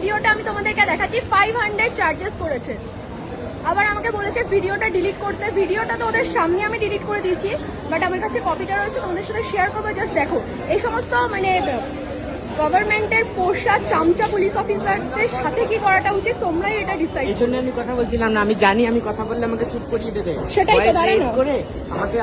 ভিডিওটা আমি তোমাদেরকে দেখাচ্ছি 500 চার্জেস করেছে। আবার আমাকে বলেছে ভিডিওটা ডিলিট করতে। ভিডিওটা তো ওদের সামনে আমি ডিলিট করে দিয়েছি, বাট আমার কাছে কপিটা রয়েছে, তোমাদের সাথে শেয়ার করবো। জাস্ট দেখো, এই সমস্ত মানে গভর্নমেন্টের পোষা চামচা পুলিশ অফিসারদের সাথে কি করাটা উচিত তোমরাই এটা ডিসাইড। এই জন্য আমি কথা বলছিলাম না, আমি জানি আমি কথা বললে আমাকে চুপ করিয়ে দেবে। সেটাই তো, রেজ করে আমাকে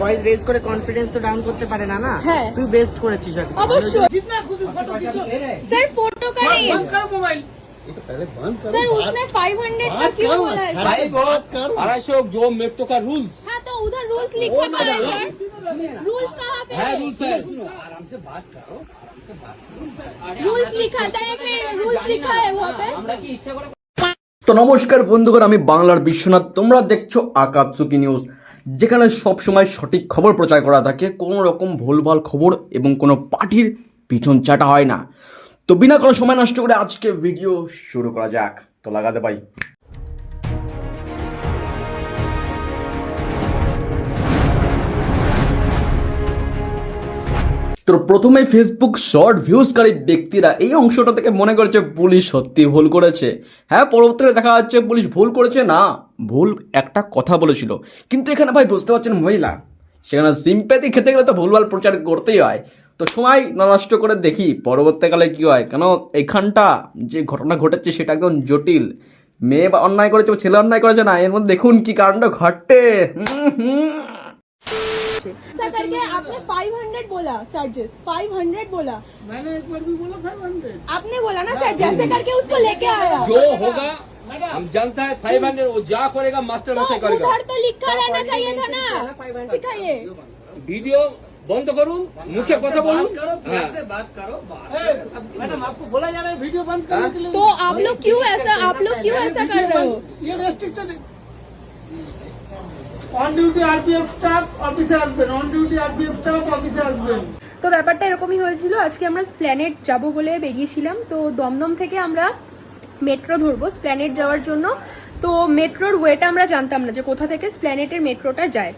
ভয়েস রেজ করে কনফিডেন্স তো ডাউন করতে পারে না। না হ্যাঁ, তুই বেস্ট করেছিস অবশ্যই। जितना खुशी फोटो खींचो सर फोटो का नहीं, बंद करो मोबाइल। ये तो पहले बंद करो। सर उसने 500 का क्यों बोला है? भाई बात करो। अशोक जो मेट्रो का रूल्स हाँ तो उधर रूल्स लिखा हुआ है सर। रूल्स कहाँ पे है? रूल्स है। सुनो, आराम से बात करो, आराम से बात करो। रूल्स लिखा था फिर रूल्स लिखा है वहाँ पे। তো নমস্কার বন্ধুগণ, আমি বাংলার বিশ্বনাথ, তোমরা দেখছো আকাতসুকি নিউজ, যেখানে সব সময় সঠিক খবর প্রচার করা থাকে, কোনো রকম ভুলভাল খবর এবং কোনো পার্টির পিছন চাটা হয় না। তো বিনা কোনো সময় নষ্ট করে আজকে ভিডিও শুরু করা যাক। তো লাগাতে পাই। তো প্রথমে ফেসবুক শর্ট ভিউজকারী ব্যক্তিরা এই অংশটা থেকে মনে করছে পুলিশ সত্যি ভুল করেছে। হ্যাঁ, পরবর্তীতে দেখা যাচ্ছে পুলিশ ভুল করেছে না, ভুল একটা কথা বলেছিল। কিন্তু এখানে ভাই বুঝতে পারছেন মহিলা, সেখানে সিম্প্যাথি খেতে গেলে তো ভুলভাল প্রচার করতেই হয়। তো সময় নষ্ট করে দেখি পরবর্তীকালে কি হয়, কেন এখানটা যে ঘটনা ঘটেছে সেটা একদম জটিল। মেয়ে বা অন্যায় করেছে, ছেলে অন্যায় করেছে না, এর মধ্যে দেখুন কি কারণটা ঘটে। सर करके आपने 500 बोला चार्जेस, 500 बोला। मैंने एक बार भी बोला 500। आपने बोला ना सर, जैसे करके उसको लेके आया। जो होगा हम जानता है 500 वो जा करेगा, मास्टर तो वैसे करेगा। उधर तो लिखा रहना चाहिए था ना, सिखाइए। वीडियो बंद करूं, मुख्य কথা বলুন। करो, प्यार से बात करो, बात करो, सब मैडम आपको बोला जा रहा है वीडियो बंद करने के लिए। तो आप लोग क्यों ऐसा कर रहे हो? ये रेस्ट्रिक्टेड है। অন ডিউটি আরপিএফ স্টাফ অফিসে আসবেন, অন ডিউটি আরপিএফ স্টাফ অফিসে আসবেন। তো ব্যাপারটা এরকমই হয়েছিল। আজকে আমরা স্প্ল্যানেট যাব বলে বেরিয়েছিলাম। তো দমদম থেকে আমরা মেট্রো ধরবো স্প্ল্যানেট যাওয়ার জন্য। তো মেট্রোর ওয়েটা আমরা জানতাম না যে কোথা থেকে স্প্ল্যানেটের মেট্রোটা যায়।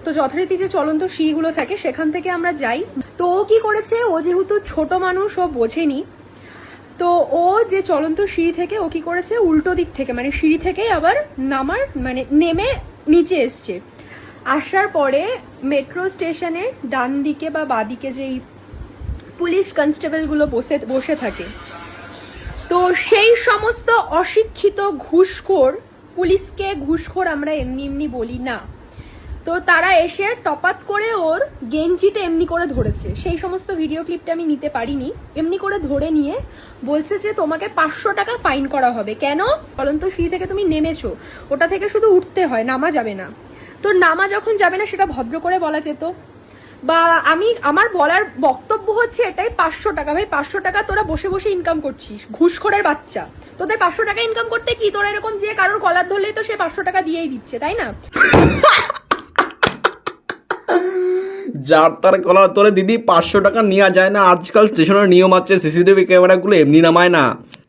তো যথারীতি যে চলন্ত সিঁড়িগুলো থাকে সেখান থেকে আমরা যাই। তো ও কি করেছে, ও যেহেতু ছোট মানুষ, ও বোঝেনি। তো ও যে চলন্ত সিঁড়ি থেকে ও কি করেছে, উল্টো দিক থেকে মানে সিঁড়ি থেকে আবার নেমে নিচে এসছে। আসার পরে মেট্রো স্টেশনের ডান দিকে বা বাদিকে যেই পুলিশ কনস্টেবলগুলো বসে থাকে, তো সেই সমস্ত অশিক্ষিত ঘুষখোর, পুলিশকে ঘুষখোর আমরা এমনি এমনি বলি না, তো তারা এসে টপাত করে ওর গেঞ্জিটা এমনি করে ধরেছে। সেই সমস্ত ভিডিও ক্লিপটা আমি নিতে পারিনি। এমনি করে ধরে নিয়ে বলছে যে তোমাকে 500 টাকা ফাইন করা হবে। কেন? চলন্ত সিঁড়ি থেকে তুমি নেমেছো, ওটা থেকে শুধু উঠতে হয়, নামা যাবে না। তো নামা যখন যাবে না সেটা ভদ্র করে বলা যেত। বা আমার বলার বক্তব্য হচ্ছে এটাই, 500 টাকা ভাই, 500 টাকা তোরা বসে বসে ইনকাম করছিস, ঘুষখোরের বাচ্চা। তোদের 500 টাকা ইনকাম করতে কি, তোরা এরকম যে কারোর কলার ধরলেই তো সে 500 টাকা দিয়েই দিচ্ছে, তাই না? যার তার কলার তোলে দিদি 500 টাকা নেওয়া যায় না। আজকাল স্টেশনের নিয়ম আছে, সিসিটিভি ক্যামেরাগুলো এমনি নামায় না।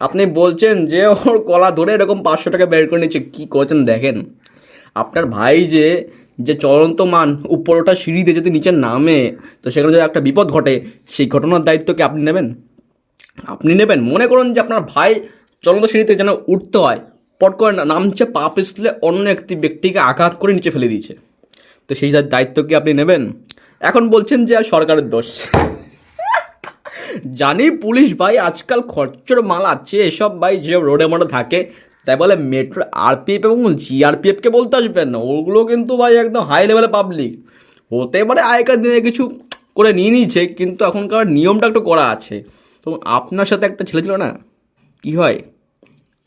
আপনি বলছেন যে ওর কলা ধরে এরকম 500 টাকা বের করে নিচ্ছে, কী করেছেন দেখেন। আপনার ভাই যে চলন্ত মান উপরটা সিঁড়িতে যদি নিচে নামে, তো সেখানে যদি একটা বিপদ ঘটে, সেই ঘটনার দায়িত্বকে আপনি নেবেন? আপনি নেবেন? মনে করুন যে আপনার ভাই চলন্ত সিঁড়িতে যেন উঠতে হয়, পট করে নামছে, পা পিছলে অন্য একটি ব্যক্তিকে আঘাত করে নিচে ফেলে দিয়েছে, তো সেই দায়িত্ব কি আপনি নেবেন? এখন বলছেন যে সরকারের দোষ। জানি পুলিশ ভাই আজকাল খরচর মাল আছে, এসব ভাই যে রোডে মোডে থাকে, তাই বলে মেট্রো আরপিএফ এবং জিআরপিএফকে বলতে আসবেন না। ওগুলো কিন্তু ভাই একদম হাই লেভেলের পাবলিক। হতে পারে আগেকার দিনে কিছু করে নিয়ে নিয়েছে, কিন্তু এখনকার নিয়মটা একটু করা আছে। তো আপনার সাথে একটা ছেলে ছিল না, কি হয়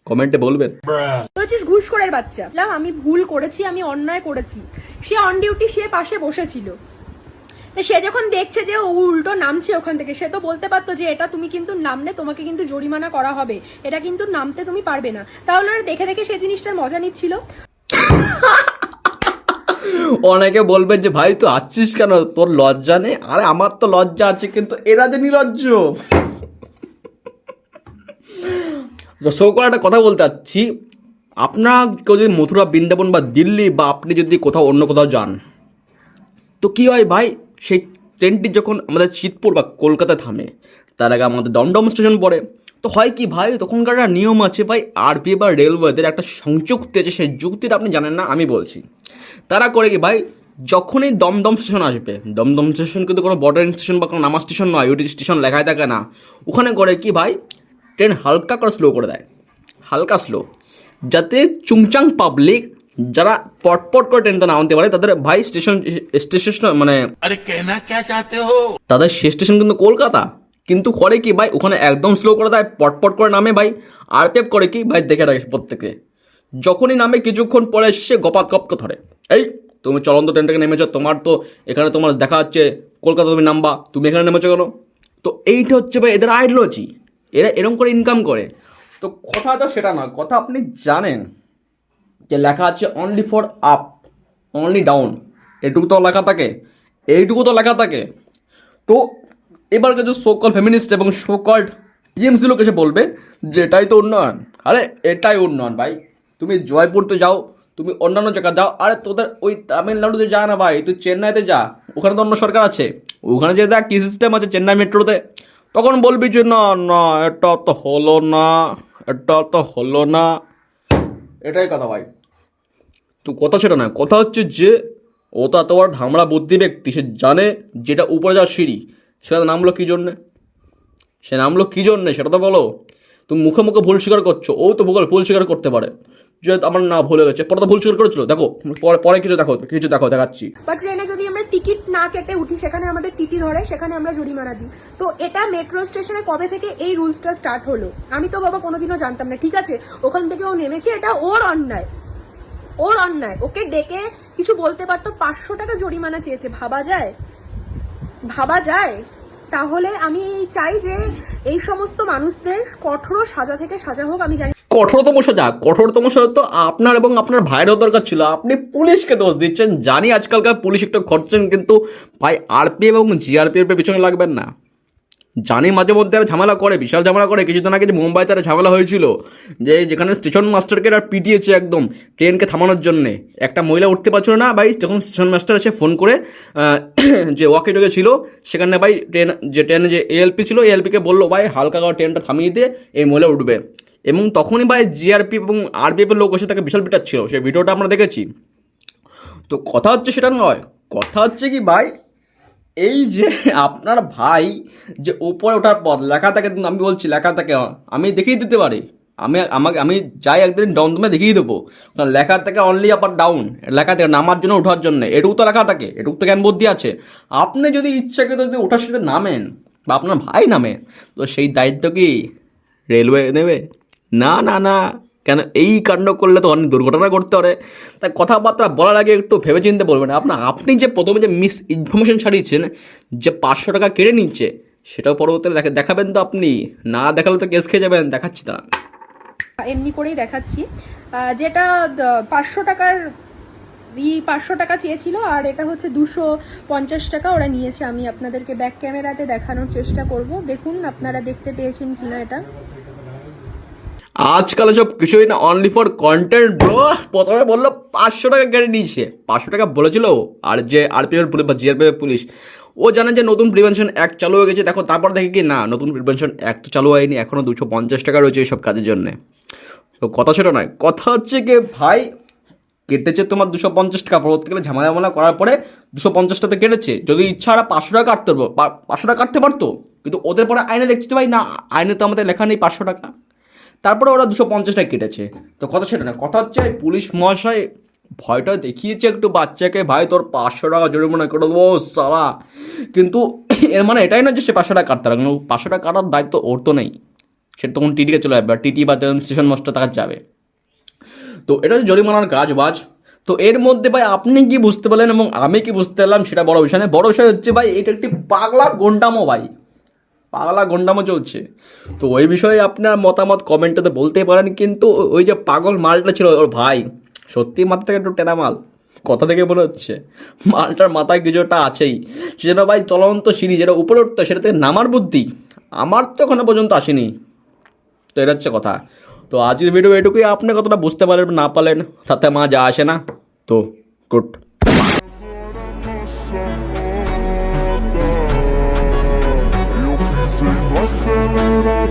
কমেন্টে বলবেন। বলছিস ঘুষখোরের বাচ্চা। আমি ভুল করেছি, আমি অন্যায় করেছি। সে অন ডিউটি, সে পাশে বসেছিল। তো সে যখন দেখছে যে ও উল্টো নামছে ওখান থেকে, সে তো বলতে পারতো যে এটা তুমি কিন্তু নামলে তোমাকে কিন্তু জরিমানা করা হবে, এটা কিন্তু নামতে তুমি পারবে না। তাহলে দেখে দেখে সে জিনিসটার মজা নিচ্ছিল। অনেকে বলবেন যে ভাই তুই আসছিস কেন, তোর লজ্জা নেই? আরে আমার তো লজ্জা আছে, কিন্তু এরা যে নির্লজ্জ। একটা কথা বলতে চাচ্ছি, আপনার কেউ যদি মথুরা, বৃন্দাবন বা দিল্লি, বা আপনি যদি কোথাও অন্য কোথাও যান, তো কী হয় ভাই, সেই ট্রেনটি যখন আমাদের চিতপুর বা কলকাতা থামে, তার আগে আমাদের দমদম স্টেশন পড়ে। তো হয় কি ভাই, তখনকার একটা নিয়ম আছে ভাই, আরপিএফ বা রেলওয়েদের একটা সংযুক্তি আছে, সেই যুক্তিটা আপনি জানেন না, আমি বলছি। তারা করে কি ভাই, যখনই দমদম স্টেশন আসবে, দমদম স্টেশন কিন্তু কোনো বর্ডারিং স্টেশন বা কোনো নামা স্টেশন নয়, ওইটি স্টেশন লেখায় থাকে না, ওখানে করে কি ভাই, ট্রেন হালকা করে স্লো করে দেয়, হালকা স্লো, যাতে চুংচাং পাবলিক যারা পটপট করে ট্রেনটা নামতে পারে, তাদের ভাই স্টেশন মানে अरे कहना क्या चाहते हो? তাদের শেষ স্টেশন কিন্তু কলকাতা, কিন্তু করে কি ভাই, ওখানে একদম স্লো করে দেয়, পটপট করে নামে ভাই। আরপিএফ করে কি ভাই, দেখে রাখে প্রত্যেকে, যখনই নামে কিছুক্ষণ পরে সে গপাত গপকে ধরে, এই তুমি চলন্ত ট্রেন থেকে নেমেছো, তোমার তো এখানে তোমার দেখা যাচ্ছে কলকাতা তুমি নামবা, তুমি এখানে নেমেছো কেন? তো এইটা হচ্ছে ভাই এদের আইডিওলজি, এরা এরকম করে ইনকাম করে। তো কথা তো সেটা নয়, কথা আপনি জানেন যে লেখা আছে only for up, only down, এটুকু তো লেখা থাকে, এইটুকু তো লেখা থাকে। তো এবার কিছু সোকল ফেমিনিস্ট এবং সোকল্ড টিএমসি লোক এসে বলবে যে এটাই তো উন্নয়ন। আরে এটাই উন্নয়ন ভাই, তুমি জয়পুরতে যাও, তুমি অন্যান্য জায়গায় যাও, আরে তোদের ওই তামিলনাড়ুতে যা না ভাই, তুই চেন্নাইতে যা, ওখানে তো অন্য সরকার আছে, ওখানে যে দেখ কী সিস্টেম আছে চেন্নাই মেট্রোতে, তখন বলবি যে না না এটা তো হলো না, এটা তো হলো না, এটাই কথা ভাই। তো কথা সেটা না, কথা হচ্ছে যে ও তো এতবার ধামড়া বুদ্ধি ব্যক্তি, সে জানে যেটা উপরে যাওয়ার সিঁড়ি, সেটা নামলো কী জন্যে, সে নামলো কী জন্যে সেটা তো বলো। তুমি মুখে মুখে ভুল স্বীকার করছো, ও তো ভুল স্বীকার করতে পারে যে আমার না ভুলে গেছে, পরে তো ভুল স্বীকার করেছিল, দেখো পরে কিছু দেখো দেখাচ্ছি। বা ট্রেনে যদি আমরা টিকিট না কেটে উঠি, সেখানে আমাদের টিটি ধরে, সেখানে আমরা জরিমানা দিই। তো এটা মেট্রো স্টেশনে কবে থেকে এই রুলসটা স্টার্ট হলো? আমি তো বাবা কোনোদিনও জানতাম না। ঠিক আছে, ওখান থেকে ও নেমেছে, এটা ওর অন্যায়, ওর অন্যায়, ওকে ডেকে কিছু বলতে পারতো, 500 টাকা জরিমানা চেয়েছে, ভাবা যায়? ভাবা যায়? তাহলে আমি চাই যে এই সমস্ত মানুষদের কঠোর সাজা থেকে সাজা হোক। আমি জানি কঠোরতম সাজা তো আপনার এবং আপনার ভাইয়েরও দরকার ছিল, আপনি পুলিশকে দোষ দিচ্ছেন। জানি আজকালকার পুলিশ একটু খরচেন, কিন্তু ভাই আরপিএফ এবং জিআরপিএফ এর পিছনে লাগবেন না। জানি মাঝে মধ্যে আর ঝামেলা করে, বিশাল ঝামেলা করে। কিছুদিন আগে যে মুম্বাইতে একটা ঝামেলা হয়েছিল, যে যেখানে স্টেশন মাস্টারকে আর পিটিয়েছে একদম ট্রেনকে থামানোর জন্যে, একটা মহিলা উঠতে পারছিল না ভাই, যখন স্টেশন মাস্টার এসে ফোন করে যে ওয়াকি টকে ছিল সেখানে ভাই ট্রেন যে এএলপি ছিল, এএলপিকে বললো ভাই হালকা করে ট্রেনটা থামিয়ে দিয়ে এই মহিলা উঠবে, এবং তখনই ভাই জিআরপি এবং আরপিএফের লোক এসে তাকে বিশাল পিটাচ্ছিল, সেই ভিডিওটা আমরা দেখেছি। তো কথা হচ্ছে সেটা নয়, কথা হচ্ছে কি ভাই, এই যে আপনার ভাই যে উপরে ওঠার পথ লেখা থাকে, আমি বলছি লেখা থাকে, আমি দেখিয়ে দিতে পারি, আমি যাই একদিন দমদমে দেখিয়ে দেবো, লেখা থাকে অনলি আপ আর ডাউন, লেখা থাকে নামার জন্য ওঠার জন্য, এটুকু তো লেখা থাকে, এটুকু তো জ্ঞান বুদ্ধি আছে। আপনি যদি ইচ্ছাকৃত যদি ওঠার সাথে নামেন বা আপনার ভাই নামে, তো সেই দায়িত্ব কি রেলওয়ে নেবে? না না না, কেন এই কাণ্ড করলে তো অনেক দুর্ঘটনা করতে পারে। তাই কথাবার্তা বলার আগে একটু ভেবেচিন্তে বলবেন। আপনি যে প্রথমে যে মিস ইনফরমেশন ছাড়িয়েছেন যে 500 টাকা কেড়ে নিচ্ছে, সেটাও পরবর্তীতে দেখাবেন তো আপনি, না দেখালে তো কেস খেয়ে যাবেন। দেখাচ্ছি তা এমনি করেই দেখাচ্ছি, যেটা 500 টাকার 500 টাকা চেয়েছিল, আর এটা হচ্ছে 250 টাকা ওরা নিয়েছে। আমি আপনাদেরকে ব্যাক ক্যামেরাতে দেখানোর চেষ্টা করব, দেখুন আপনারা দেখতে পেয়েছেন কিনা এটা। আজকাল সব কিছুই না অনলি ফর কন্টেন্ট ব্রো। প্রথমে বললো 500 টাকা কেটে নিয়েছে, 500 টাকা বলেছিল, আর যে আরপিএফ পুলিশ বা জিআরপিএফ পুলিশ ও জানে যে নতুন প্রিভেনশন অ্যাক্ট চালু হয়ে গেছে। দেখো তারপর দেখে কি না, নতুন প্রিভেনশন অ্যাক্ট তো চালু হয়নি, এখনও 250 টাকা রয়েছে এইসব কাজের জন্য। তো কথা সেটা নয়, কথা হচ্ছে কি ভাই, কেটেছে তোমার 250 টাকা, পরবর্তীকালে ঝামেলা করার পরে 250 টাকা কেটেছে। যদি ইচ্ছা ওরা 500 টাকা কাটতে পারবো, 500 টাকা কাটতে পারতো, কিন্তু ওদের পরে আইনে দেখতে ভাই না, আইনে তো আমাদের লেখা নেই 500 টাকা, তারপরে ওরা 250 টাকা কেটেছে। তো কথা সেটা না, কথা হচ্ছে পুলিশ মহাশয় ভয়টা দেখিয়েছে একটু বাচ্চাকে, ভাই তোর 500 টাকা জরিমানা করে দেবো সালা, কিন্তু এর মানে এটাই না যে সে 500 টাকা কাটতে পারে, 500 টাকা কাটার দায়িত্ব ওর তো নেই, সেটা তখন টিটিকে চলে যাবে, টিটি বা স্টেশন মাস্টার টাকা যাবে। তো এটা হচ্ছে জরিমানার কাজ বাজ। তো এর মধ্যে ভাই আপনি কি বুঝতে পারলেন এবং আমি কি বুঝতে পারলাম সেটা বড় বিষয় নয়, বড় বিষয় হচ্ছে ভাই এটা একটি পাগলা গন্ডামো, ভাই পাগলা গন্ডামো চলছে। তো ওই বিষয়ে আপনার মতামত কমেন্টেতে বলতেই পারেন, কিন্তু ওই যে পাগল মালটা ছিল ওর ভাই, সত্যি মাথা থেকে একটু টেনা মাল, কথা থেকে মনে হচ্ছে মালটার মাথায় কিছুটা আছেই। সেটা ভাই চলন্ত সিঁড়ি, যেটা উপরে উঠতো সেটা থেকে নামার বুদ্ধি আমার তো এখনো পর্যন্ত আসেনি। তো এটা হচ্ছে কথা। তো আজকের ভিডিও এটুকুই, আপনি কতটা বুঝতে পারলেন না পারলেন তাতে মা যা আসে না। তো গুড। Acelerar